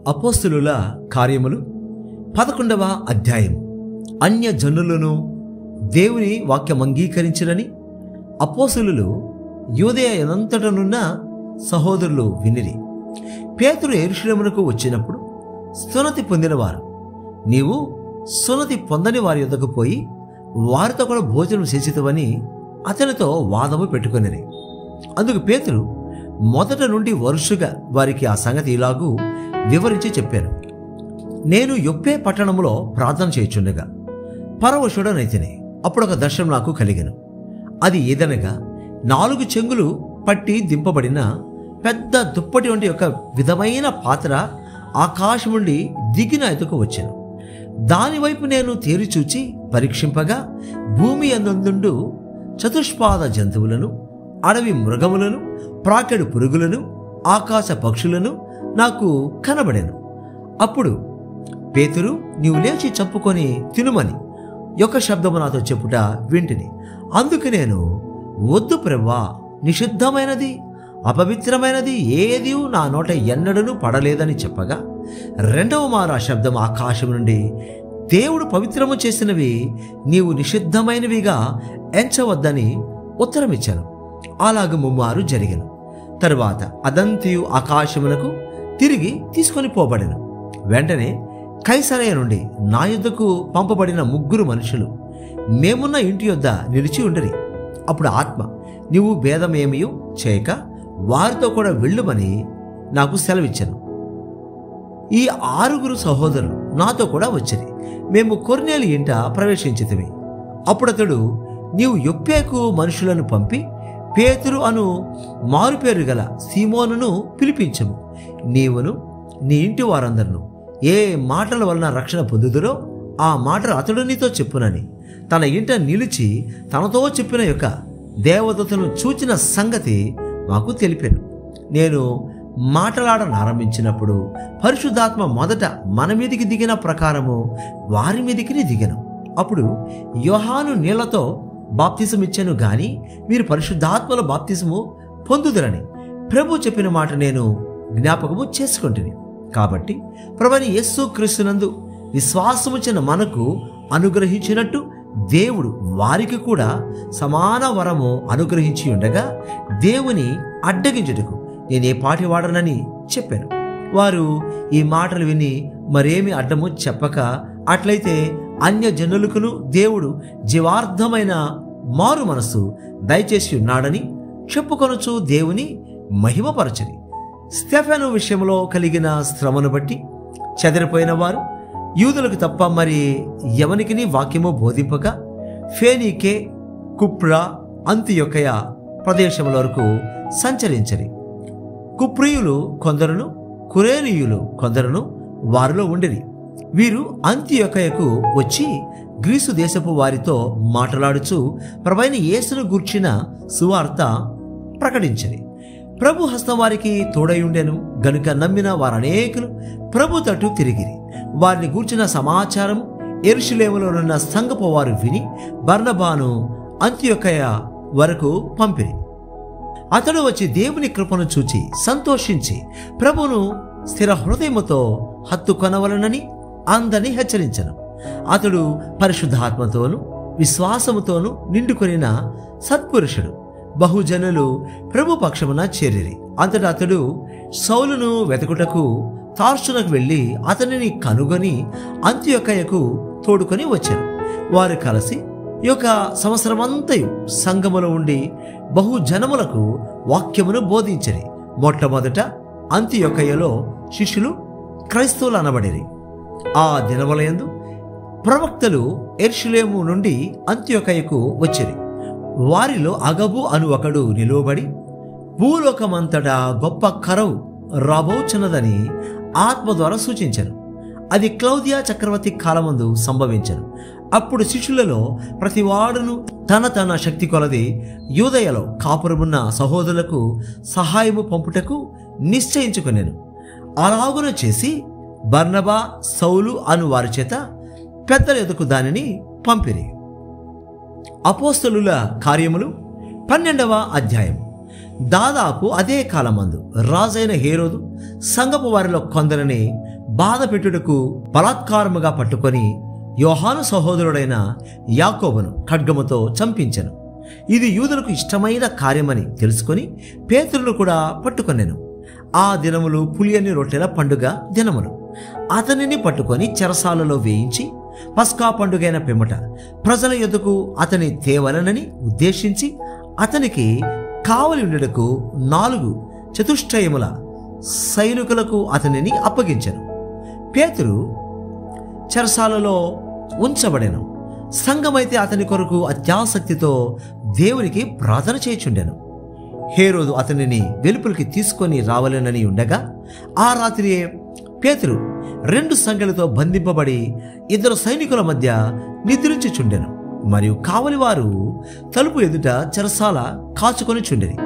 అపోస్తలుల కార్యములు 11వ అధ్యాయం. అన్యజనులను దేవుని వాక్యం అంగీకరించినని అపోస్తలులు యూదయనంతటనున్న సహోదరులు వినిరి. పేతురు యెరూషలేమునకు వచ్చినప్పుడు సున్నతి పొందినవారు, నీవు సున్నతి పొందని వారి యొద్దకు పోయి వారితో కూడా భోజనం చేసితవని అతనితో వాదము పెట్టుకొనిరి. అందుకు పేతురు మొదట నుండి వరుసగా వారికి ఆ సంగతి ఇలాగూ వివరించి చెప్పాను. నేను యొప్పే పట్టణంలో ప్రార్థన చేయుచుండగా పరవశుడనైతిని. అప్పుడు ఒక దర్శనం నాకు కలిగెను. అది ఏదనగా 4 చెంగులు పట్టి దింపబడిన పెద్ద దుప్పటి వంటి ఒక విధమైన పాత్ర ఆకాశం నుండి దిగిన ఎదుకు వచ్చెను. దానివైపు నేను తేరిచూచి పరీక్షింపగా భూమి యందుండు చతుష్పాద జంతువులను, అడవి మృగములను, ప్రాకెడు పురుగులను, ఆకాశ పక్షులను నాకు కనబడెను. అప్పుడు పేతురు, నీవు లేచి చంపుకొని తినుమని ఒక శబ్దము నాతో చెప్పుట వింటిని. అందుకు నేను, వద్దు ప్రభువా, నిషిద్ధమైనది అపవిత్రమైనది ఏదీ నా నోట ఎన్నడూ పడలేదని చెప్పగా, రెండవ మారు ఆ శబ్దం ఆకాశం నుండి, దేవుడు పవిత్రము చేసినవి నీవు నిషిద్ధమైనవిగా ఎంచవద్దని ఉత్తరమిచ్చాను. అలాగ 3 మారు జరిగెను. తరువాత అదంతియు ఆకాశమునకు తిరిగి తీసుకొని పోబడెను. వెంటనే కైసరయ నుండి నా యొద్దకు పంపబడిన 3 మనుషులు మేమున్న ఇంటి యొద్ద నిలిచి ఉండిరి. అప్పుడు ఆత్మ, నీవు భేదమేమీ చేయక వారితో కూడా వెళ్ళుమని నాకు సెలవిచ్చాను. ఈ 6 సహోదరులు నాతో కూడా వచ్చిరి. మేము కొర్నేలి ఇంట ప్రవేశించితిమి. అప్పుడతడు, నీవు యొప్పేకు మనుషులను పంపి పేతురు అను మారుపేరు గల సీమోనును పిలిపించము. నీవును నీ ఇంటి వారందరూ ఏ మాటల వలన రక్షణ పొందుదురో ఆ మాటలు అతడు నీతో చెప్పునని తన ఇంట నిలిచి తనతో చెప్పిన యొక్క దేవదూతను చూచిన సంగతి మాకు తెలిపాను. నేను మాట్లాడనారంభించినప్పుడు పరిశుద్ధాత్మ మొదట మన మీదికి దిగిన ప్రకారము వారి మీదికి దిగను. అప్పుడు యోహాను నీళ్లతో బాప్తిసమిచ్చాను గాని మీరు పరిశుద్ధాత్మలో బాప్తిసము పొందుదురని ప్రభు చెప్పిన మాట నేను జ్ఞాపకము చేసుకుంటుని. కాబట్టి ప్రభువైన యేసు క్రీస్తునందు విశ్వాసముచిన మనకు అనుగ్రహించినట్టు దేవుడు వారికి కూడా సమాన వరము అనుగ్రహించి ఉండగా దేవుని అడ్డగించుటకు నేనే పాటి వాడనని చెప్పాను. వారు ఈ మాటలు విని మరేమి అడ్డము చెప్పక, అట్లయితే అన్యజనులకును దేవుడు జీవార్థమైన మారు మనస్సు దయచేసి ఉన్నాడని చెప్పుకొనొచ్చు దేవుని మహిమపరచని. స్టెఫెను విషయంలో కలిగిన శ్రమను బట్టి చెదిరిపోయిన వారు యూదులకు తప్ప మరి ఎవనికిని వాక్యము బోధింపక ఫేనీకే, కుప్రా, అంతియొకయ ప్రదేశముల వరకు సంచరించరి. కుప్రియులు కొందరును, కురేనీయులు కొందరును వారిలో ఉండిరి. వీరు అంతియొకయకు వచ్చి గ్రీసు దేశపు వారితో మాట్లాడుచు ప్రభువైన యేసును గూర్చిన సువార్త ప్రకటించరి. ప్రభు హస్తం వారికి తోడై ఉండెను గనుక నమ్మిన వారనేకులు ప్రభు తట్టు తిరిగిరి. వారిని గూర్చిన సమాచారం యెరూషలేములోనున్న సంఘపు వారు విని బర్నబాను అంతియొకయ వరకు పంపిరి. అతడు వచ్చి దేవుని కృపను చూచి సంతోషించి ప్రభువును స్థిర హృదయముతో హత్తుకొనవలనని అందరినీ హెచ్చరించను. అతడు పరిశుద్ధాత్మతోను విశ్వాసముతోను నిండుకొనిన సత్పురుషుడు. బహుజనులు ప్రభు పక్షమున చేరిరి. అంతటా అతడు సౌలును వెతకుటకు తార్సునకు వెళ్ళి అతనిని కనుగొని అంతియొకయకు తోడుకొని వచ్చారు. వారు కలిసి యొక్క సంవత్సరమంతయు సంఘములో ఉండి బహుజనములకు వాక్యమును బోధించరి. మొట్టమొదట అంతియొకయలో శిష్యులు క్రైస్తవులు అనబడిరి. ఆ దినములయందు ప్రవక్తలు యెరూషలేము నుండి అంతియొకయకు వచ్చిరి. వారిలో అగబు అను ఒకడు నిలువబడి భూలోకమంతటా గొప్ప కరవు రాబోచున్నదని ఆత్మ ద్వారా సూచించను. అది క్లౌదియా చక్రవర్తి కాలమందు సంభవించను. అప్పుడు శిష్యులలో ప్రతివాడును తన తన శక్తి కొలది యూదయలో కాపురమున్న సహోదరులకు సహాయము పంపుటకు నిశ్చయించుకొనెను. అలాగున చేసి బర్నబా, సౌలు అను వారి చేత పెద్దల ఎదుకు దానిని పంపిరి. అపోస్తలుల కార్యములు 12వ అధ్యాయం. దాదాపు అదే కాలమందు రాజైన హేరోదు సంఘపు వారిలో కొందరిని బాధ పెట్టుటకు బలాత్కారముగా పట్టుకొని యోహాను సహోదరుడైన యాకోబును ఖడ్గముతో చంపించెను. ఇది యూదులకు ఇష్టమైన కార్యమని తెలుసుకొని పేతురును కూడా పట్టుకొనెను. ఆ దినములు పులియని రొట్టెల పండుగ దినములు. అతనిని పట్టుకొని చెరసాలలో వేయించి పస్కా పండుగైన పిమ్మట ప్రజల యొద్దకు అతని తేవలనని ఉద్దేశించి అతనికి కావలి ఉండటకు 4 చతుష్టయముల సైనికులకు అతనిని అప్పగించెను. పేతురు చెరసాలలో ఉంచబడెను. సంఘమైతే అతని కొరకు అత్యాసక్తితో దేవునికి ప్రార్థన చేయుచుండెను. హేరోదు అతనిని వెలుపలికి తీసుకొని రావాలనని ఉండగా ఆ రాత్రియే పేతురు 2 సంకెలతో బంధింపబడి 2 సైనికుల మధ్య నిద్రించుచుండెను. మరియు కావలివారు తలుపు ఎదుట చెరసాల కాచుకొని చుండెని.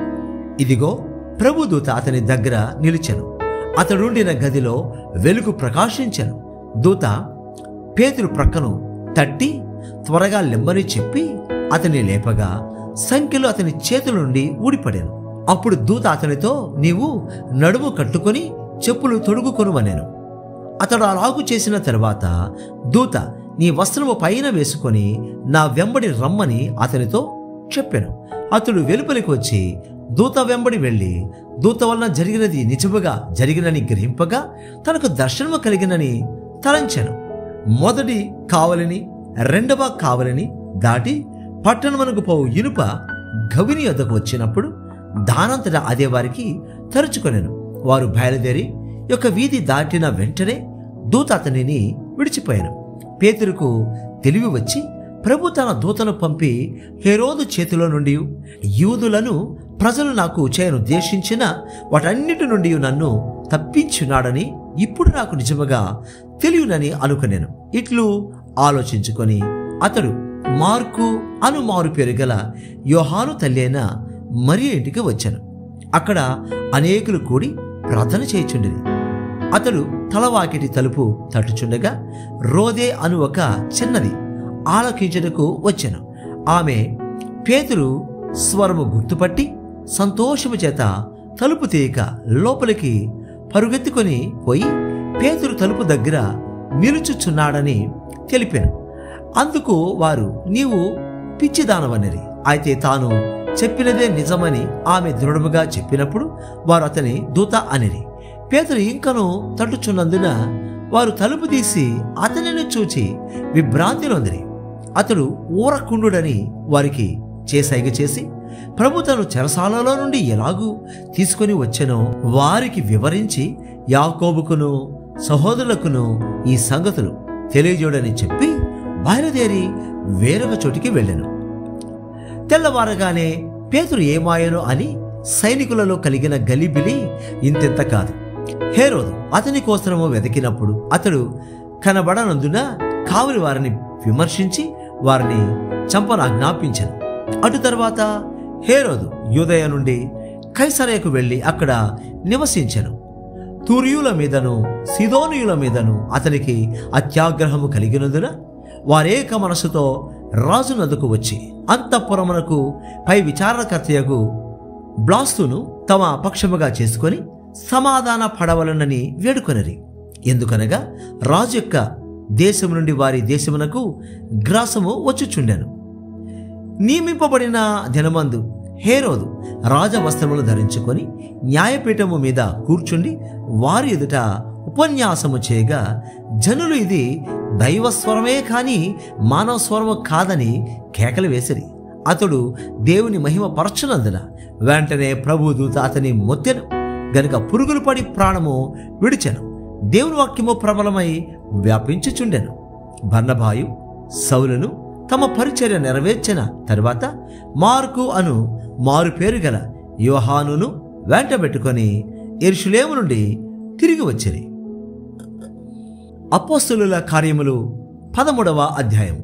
ఇదిగో ప్రభుదూత అతని దగ్గర నిలిచెను. అతడుండిన గదిలో వెలుగు ప్రకాశించెను. దూత పేతురు ప్రక్కను తట్టి త్వరగా లెమ్మని చెప్పి అతని లేపగా సంఖ్యలు అతని చేతుల నుండి ఊడిపడాను. అప్పుడు దూత అతనితో, నీవు నడుము కట్టుకొని చెప్పులు తొడుగుకొనుమనెను. అతడు అలాగు చేసిన తరువాత దూత, నీ వస్త్రము పైన వేసుకొని నా వెంబడి రమ్మని అతనితో చెప్పెను. అతడు వెలుపలికి వచ్చి దూత వెంబడి వెళ్ళి దూత వలన జరిగినది నిజముగా జరిగినని గ్రహింపగా తనకు దర్శనము కలిగినని తలంచెను. మొదటి కావలిని 2వ కావలిని దాటి పట్టణమునకు పోవు ఇనుప గవిని వద్దకు వచ్చినప్పుడు దానంతటా అదే వారికి తరుచుకొనెను. వారు బయలుదేరి యొక్క వీధి దాటిన వెంటనే దూత అతనిని విడిచిపోయాను. పేతురుకు తెలివి వచ్చి ప్రభు తన దూతను పంపి హేరోదు చేతిలో నుండి యూదులను ప్రజలు నాకు చేయనుద్దేశించిన వాటన్నిటి నుండి నన్ను తప్పించున్నాడని ఇప్పుడు నాకు నిజముగా తెలియనని అనుకునేను. ఇట్లు ఆలోచించుకొని అతడు మార్కు అను మారు పేరు గల యోహాను తల్లి అయిన మరియ ఇంటికి వచ్చాను. అక్కడ అనేకులు కూడి ప్రార్థన చేయుచుండిరి. అతడు తలవాకిటి తలుపు తట్టుచుండగా రోదే అను ఒక చిన్నది ఆలకించుటకు వచ్చెను. ఆమె పేతురు స్వరము గుర్తుపట్టి సంతోషము చేత తలుపు తీయక లోపలికి పరుగెత్తుకొని పోయి పేతురు తలుపు దగ్గర నిలుచుచున్నాడని తెలిపాను. అందుకు వారు, నీవు పిచ్చిదానవనిరి. అయితే తాను చెప్పినదే నిజమని ఆమె దృఢముగా చెప్పినప్పుడు వారు అతని దూత అనిరి. పేతురు ఇంకను తట్టుచున్నందున వారు తలుపు తీసి అతనిని చూచి విభ్రాంతి నొందిరి. అతడు ఊరకుండుడని వారికి చేసైగ చేసి ప్రభు తను చెరసాలలో నుండి ఎలాగూ తీసుకొని వచ్చెనో వారికి వివరించి యాకోబుకును సహోదరులకును ఈ సంగతులు తెలియజేయడని చెప్పి బయలుదేరి వేరొక చోటికి వెళ్ళెను. తెల్లవారగానే పేతురు ఏమాయనో అని సైనికులలో కలిగిన గలిబిలి ఇంతెంత కాదు. హేరోదు అతని కోసము వెతికినప్పుడు అతడు కనబడనందున కావలి వారిని విమర్శించి వారిని చంపనాజ్ఞాపించెను. అటు తర్వాత హేరోదు యూదయ నుండి కైసరయకు వెళ్ళి అక్కడ నివసించెను. తూర్యుల మీదను సిదోనియుల మీదను అతనికి అత్యాగ్రహము కలిగినందున వారేక మనసుతో రాజునద్దకు వచ్చి అంతఃపురమునకు పై విచారణకర్తయగు బ్లాస్తును తమ పక్షముగా చేసుకొని సమాధాన పడవలనని వేడుకొనిరి. ఎందుకనగా రాజు యొక్క దేశము నుండి వారి దేశమునకు గ్రాసము వచ్చుచుండెను. నియమింపబడిన దినమందు హేరోదు రాజవస్త్రములు ధరించుకొని న్యాయపీఠము మీద కూర్చుండి వారి ఎదుట ఉపన్యాసము చేయగా జనులు ఇది దైవస్వరమే కాని మానవ స్వరము కాదని కేకలు వేసిరి. అతడు దేవుని మహిమ పరచునందున వెంటనే ప్రభుదూత అతని మొత్తెను గనుక పురుగులు పడి ప్రాణము విడిచెను. దేవుని వాక్యము ప్రబలమై వ్యాపించుచుండెను. బర్నబాయు సౌలును తమ పరిచర్య నెరవేర్చిన తరువాత మార్కు అను మారు పేరు గల యోహానును వెంటబెట్టుకొని యెరూషలేము నుండి తిరిగి వచ్చిరి. అపోస్తలుల కార్యములు 13వ అధ్యాయం.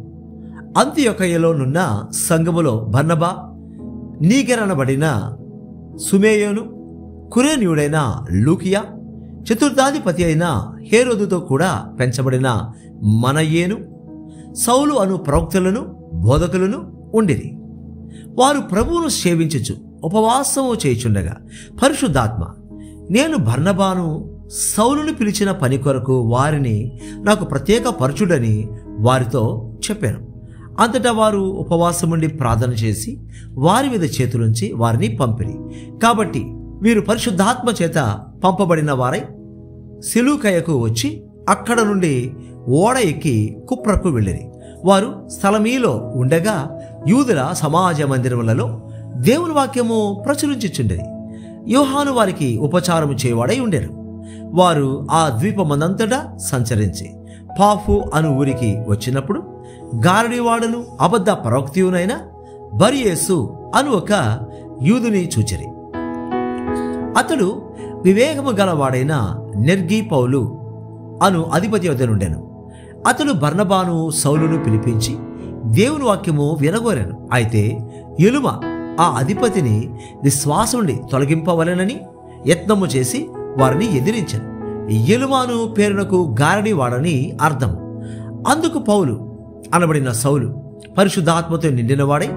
అంతియొకయలోనున్న సంఘములో బర్నబా, నీగెరనబడిన సుమేయోను, కురేనీయుడైన లూకియా, చతుర్థాధిపతి అయిన హేరోదుతో కూడా పెంచబడిన మనయేను, సౌలు అను ప్రవక్తలను బోధకులను ఉండిరి. వారు ప్రభువును సేవించుచు ఉపవాసము చేయుచుండగా పరిశుద్ధాత్మ, నేను బర్నబాను సౌలును పిలిచిన పని కొరకు వారిని నాకు ప్రత్యేక పరచుడని వారితో చెప్పాను. అంతటా వారు ఉపవాసముండి ప్రార్థన చేసి వారి మీద చేతులుంచి వారిని పంపిరి. కాబట్టి వీరు పరిశుద్ధాత్మ చేత పంపబడిన వారై సెలూకయకు వచ్చి అక్కడ నుండి ఓడ ఎక్కి కుప్రకు వెళ్ళిరి. వారు స్థలమీలో ఉండగా యూదుల సమాజ మందిరములలో దేవుని వాక్యము ప్రచురించుచుండెను. యోహాను వారికి ఉపచారము చేయవాడై ఉండెను. వారు ఆ ద్వీపమందంతటా సంచరించి పాఫు అను ఊరికి వచ్చినప్పుడు గారడీవాడును అబద్ధ ప్రవక్తియునైన బర్యేసు అను ఒక యూదుని చూచిరి. అతడు వివేకము గలవాడైన నెర్గీ పౌలు అను అధిపతి వద్ద నుండెను. అతడు బర్నబాను సౌలును పిలిపించి దేవుని వాక్యము వినగోరెను. అయితే ఎలుమ ఆ అధిపతిని విశ్వాసం నుండి తొలగింపవలెనని యత్నము చేసి వారిని ఎదిరించెను. ఎలుమాను పేరునకు గారడీవాడని అర్థం. అందుకు పౌలు అనబడిన సౌలు పరిశుద్ధాత్మతో నిండినవాడై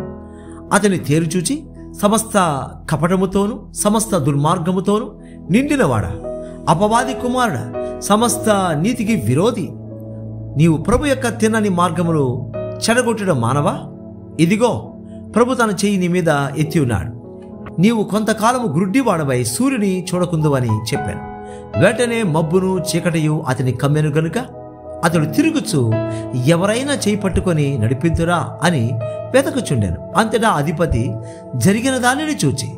అతని తేరుచూచి, సమస్త కపటముతోనూ సమస్త దుర్మార్గముతోనూ నిండినవాడా, అపవాది కుమారుడా, సమస్త నీతికి విరోధి, నీవు ప్రభు యొక్క తిన్నని మార్గములు చెడగొట్టడం మానవా? ఇదిగో ప్రభు తన చెయ్యి నీ మీద ఎత్తి ఉన్నాడు. నీవు కొంతకాలము గ్రుడ్డివాడవై సూర్యుని చూడకుందువని చెప్పాను. వెంటనే మబ్బును చీకటియు అతని కమ్మెను గనుక అతడు తిరుగుచు ఎవరైనా చేయి పట్టుకొని నడిపింతురా అని వెతకుచుండెను. అంతటా అధిపతి జరిగిన దానిని చూచి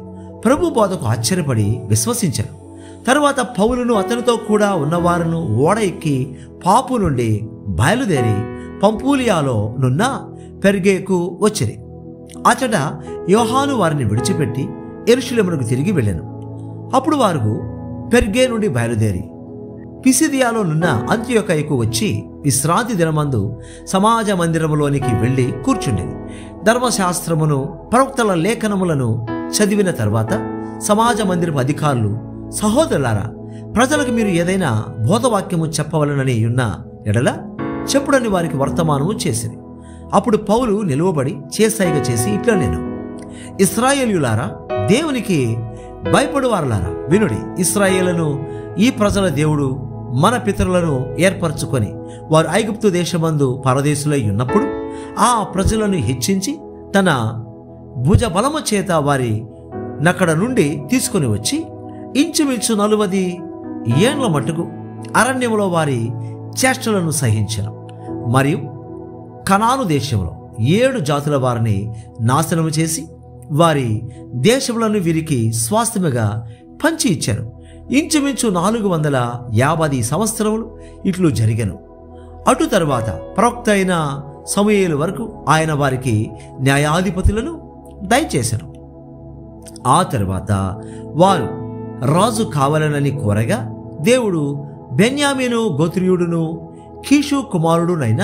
ప్రభు బోధకు ఆశ్చర్యపడి విశ్వసించాను. తరువాత పౌలును అతనితో కూడా ఉన్నవారును ఓడ ఎక్కి పాపు నుండి బయలుదేరి పంపూలియాలో నున్న పెర్గేకు వచ్చిరి. అచట యోహాను వారిని విడిచిపెట్టి యెరూషలేమునకు తిరిగి వెళ్ళాను. అప్పుడు వారు పెర్గే నుండి బయలుదేరి పిసిదియాలో నున్న అంతియొకయకు వచ్చి విశ్రాంతి దినమందు సమాజ మందిరములోనికి వెళ్ళి కూర్చుండేది. ధర్మశాస్త్రమును ప్రవక్తల లేఖనములను చదివిన తర్వాత సమాజ మందిరపు అధికారులు, సహోదరులారా, ప్రజలకు మీరు ఏదైనా బోధవాక్యము చెప్పవలనని ఉన్న ఎడల చెప్పుడని వారికి వర్తమానము చేసింది. అప్పుడు పౌలు నిలువబడి చేసైగ చేసి ఇట్లా, నేను ఇశ్రాయేలీయులారా, దేవునికి భయపడువారులారా, వినుడి. ఇశ్రాయేలును ఈ ప్రజల దేవుడు మన పితరులను ఏర్పరచుకొని వారు ఐగుప్తు దేశమందు పరదేశులై ఉన్నప్పుడు ఆ ప్రజలను హెచ్చించి తన భుజ బలము చేత వారి నక్కడ నుండి తీసుకుని వచ్చి ఇంచుమించు 40 ఏండ్ల మట్టుకు అరణ్యములో వారి చేష్టలను సహించను. మరియు కనాను దేశంలో 7 జాతుల వారిని నాశనము చేసి వారి దేశములను వీరికి స్వాస్థ్యముగా పంచి ఇచ్చారు. ఇంచుమించు 450 సంవత్సరములు ఇట్లు జరిగెను. అటు తరువాత ప్రవక్త అయిన సమూయేలు వరకు ఆయన వారికి న్యాయాధిపతులను దయచేశారు. ఆ తరువాత వారు రాజు కావాలనని కోరగా దేవుడు బెన్యామీను గోత్రీయుడును కీషు కుమారుడునైన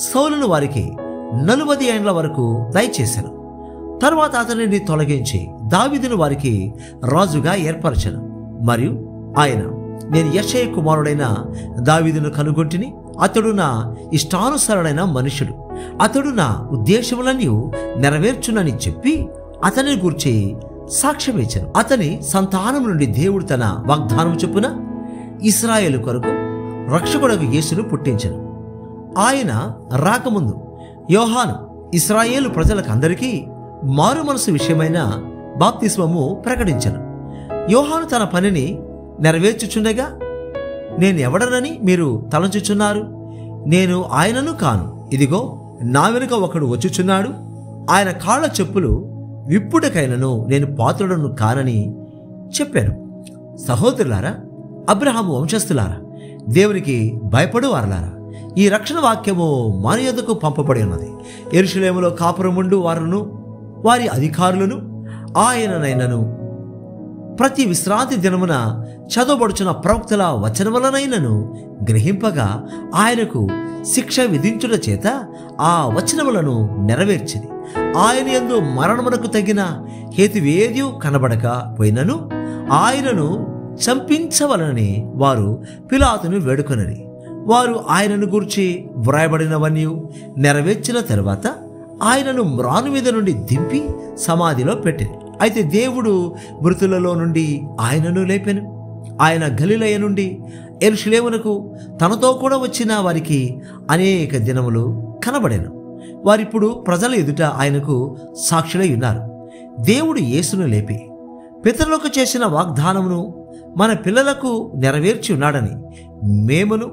సౌలును వారికి 40 ఏండ్ల వరకు దయచేశాను. తర్వాత అతనిని తొలగించి దావీదును వారికి రాజుగా ఏర్పరచను. మరియు ఆయన, నేను యెషయ కుమారుడైన దావీదును కనుగొంటిని, అతడు నా ఇష్టానుసారుడైన మనుషుడు, అతడు నా ఉద్దేశములన్నీ నెరవేర్చునని చెప్పి అతనిని గూర్చి సాక్ష్యం ఇచ్చాను. అతని సంతానం నుండి దేవుడు తన వాగ్దానం చొప్పున ఇశ్రాయేలు కొరకు రక్షకుడకు యేసును పుట్టించెను. ఆయన రాకముందు యోహాను ఇశ్రాయేలు ప్రజలకందరికీ మారు మనసు విషయమైన బాప్తిస్మము ప్రకటించెను. యోహాను తన పనిని నెరవేర్చుచుండగా, నేను ఎవడనని మీరు తలంచుచున్నారు? నేను ఆయనను కాను. ఇదిగో నా వెనుక ఒకడు వచ్చుచున్నాడు. ఆయన కాళ్ళ చెప్పులు విప్పుటకైనను నేను పాత్రుడను కానని చెప్పాను. సహోదరులారా, అబ్రహాము వంశస్థులారా, దేవునికి భయపడువారులారా, ఈ రక్షణ వాక్యము మన యొద్దకు పంపబడి ఉన్నది. యెరూషలేములో కాపురముండు వారును వారి అధికారులను ఆయననైనను ప్రతి విశ్రాంతి దినమున చదవబడుచున్న ప్రవక్తల వచనములనైనను గ్రహింపగా ఆయనకు శిక్ష విధించుట చేత ఆ వచనములను నెరవేర్చింది. ఆయన యందు మరణమునకు తగిన హేతువేది కనబడక పోయినను ఆయనను చంపించవలనని వారు పిలాతును వేడుకొనరి. వారు ఆయనను గూర్చి వ్రాయబడినవన్నీ నెరవేర్చిన తరువాత ఆయనను మ్రాను మీద నుండి దింపి సమాధిలో పెట్టింది. అయితే దేవుడు మృతులలో నుండి ఆయనను లేపెను. ఆయన గలిలయ నుండి యెరూషలేమునకు తనతో కూడా వచ్చిన వారికి అనేక దినములు కనబడెను. వారిప్పుడు ప్రజల ఎదుట ఆయనకు సాక్షులై ఉన్నారు. దేవుడు యేసును లేపి పితరులకు చేసిన వాగ్దానమును మన పిల్లలకు నెరవేర్చి ఉన్నాడని మేమును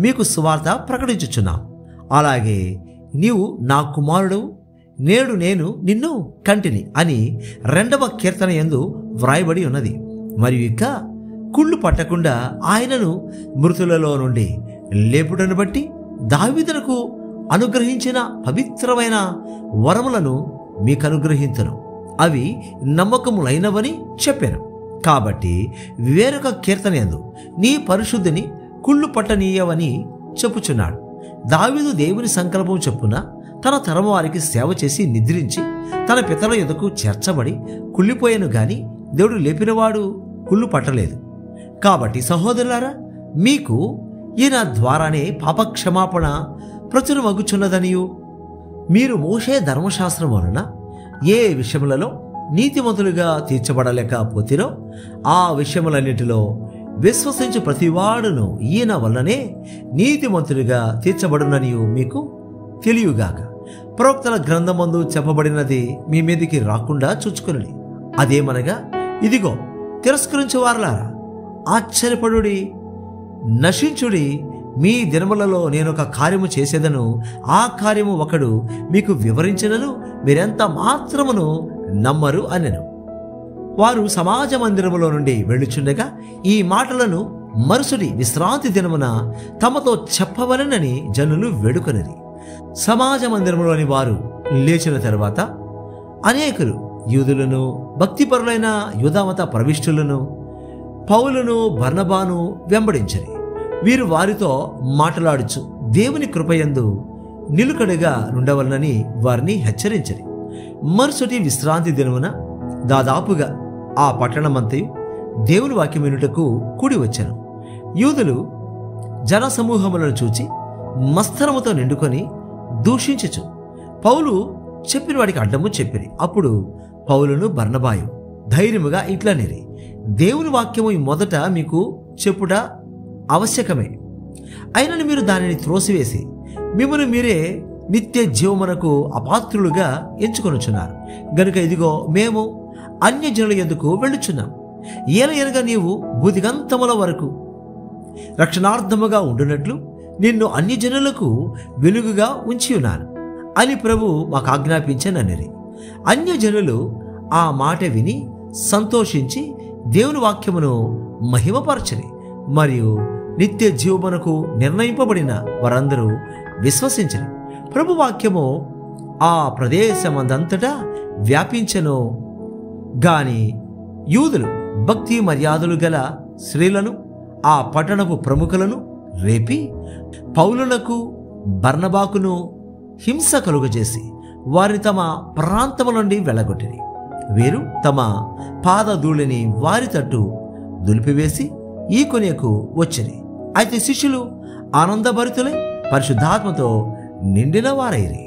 మీకు సువార్త ప్రకటించుచున్నాం. అలాగే నీవు నా కుమారుడు, నేడు నేను నిన్ను కంటిని అని 2వ కీర్తన యందు వ్రాయబడి ఉన్నది. మరియు ఇక కుళ్ళు పట్టకుండా ఆయనను మృతులలో నుండి లేపుటను బట్టి దావీదునకు అనుగ్రహించిన పవిత్రమైన వరములను మీకు అనుగ్రహించను, అవి నమ్మకములైనవని చెప్పాను. కాబట్టి వేరొక కీర్తన యందు నీ పరిశుద్ధిని కుళ్ళు పట్టనీయవని చెప్పుచున్నాడు. దావీదు దేవుని సంకల్పం చొప్పున తన తరం వారికి సేవ చేసి నిద్రించి తన పితరుల యొద్దకు చేర్చబడి కుళ్ళిపోయాను గాని దేవుడు లేపినవాడు కుళ్ళు పట్టలేదు. కాబట్టి సహోదరులారా, మీకు ఈయన ద్వారానే పాపక్షమాపణ ప్రచురమగుచున్నదనియు మీరు మోషే ధర్మశాస్త్రం వలన ఏ విషయములలో నీతిమంతులుగా తీర్చబడలేకపోతేనో ఆ విషయములన్నిటిలో విశ్వసించు ప్రతివాడును ఈయన వల్లనే నీతిమంతులుగా తీర్చబడుననియు మీకు తెలియగాక. ప్రవక్తల గ్రంథమందు చెప్పబడినది మీ మీదికి రాకుండా చూచుకుని, అదేమనగా, ఇదిగో తిరస్కరించు వారలారా, ఆశ్చర్యపడుడి, నశించుడి, మీ దినములలో నేనొక కార్యము చేసేదను, ఆ కార్యము ఒకడు మీకు వివరించినను మీరెంత మాత్రమును నమ్మరు అనెను. వారు సమాజ మందిరములో నుండి వెళ్ళుచుండగా ఈ మాటలను మరుసటి విశ్రాంతి దినమున తమతో చెప్పవలెనని జనులు వేడుకొనిరి. సమాజ మందిరములోని వారు లేచిన తరువాత అనేకులు యూదులను, భక్తిపరులైన యూదామత ప్రవిష్టులను, పౌలును, బర్నబాను వెంబడించిరి. వీరు వారితో మాట్లాడుచు దేవుని కృపయందు నిలుకడగా ఉండవలనని వారిని హెచ్చరించిరి. మరుసటి విశ్రాంతి దినమున దాదాపుగా ఆ పట్టణమంతయు దేవుని వాక్యం వినుటకు కూడి వచ్చాను. యూదులు జనసమూహములను చూచి మస్తరముతో నిండుకొని దూషించుచు పౌలు చెప్పిన వాడికి అడ్డము చెప్పిరి. అప్పుడు పౌలును, బర్నబాయు ధైర్యముగా ఇట్లనిరి, దేవుని వాక్యము మొదట మీకు చెప్పుట ఆవశ్యకమే, అయినను మీరు దానిని త్రోసివేసి మిమ్మల్ని మీరే నిత్య జీవమునకు అపాత్రులుగా ఎంచుకొనుచున్నారు. గనుక ఇదిగో మేము అన్యజనుల యొద్దకు వెళ్ళుచున్నాం. ఏలయనగా నీవు బుదిగంతముల వరకు రక్షణార్థముగా ఉండునట్లు నిన్ను అన్యజనులకు వెలుగుగా ఉంచి ఉన్నాను అని ప్రభు మాకు ఆజ్ఞాపించననిరి. అన్యజనులు ఆ మాట విని సంతోషించి దేవుని వాక్యమును మహిమపరచని. మరియు నిత్య జీవమునకు నిర్ణయింపబడిన వారందరూ విశ్వసించని. ప్రభు వాక్యము ఆ ప్రదేశమందంతటా వ్యాపించెను గాని యూదులు భక్తి మర్యాదలు గల స్త్రీలను, ఆ పట్టణపు ప్రముఖులను రేపి పౌలునకు, బర్నబాకును హింస కలుగజేసి వారిని తమ ప్రాంతము నుండి వెళ్ళగొట్టిరి. వీరు తమ పాదధూళిని వారి తట్టు దులిపివేసి ఈ కొనేకు వచ్చిరి. అయితే శిష్యులు ఆనందభరితులై పరిశుద్ధాత్మతో నిండిన వారైరి.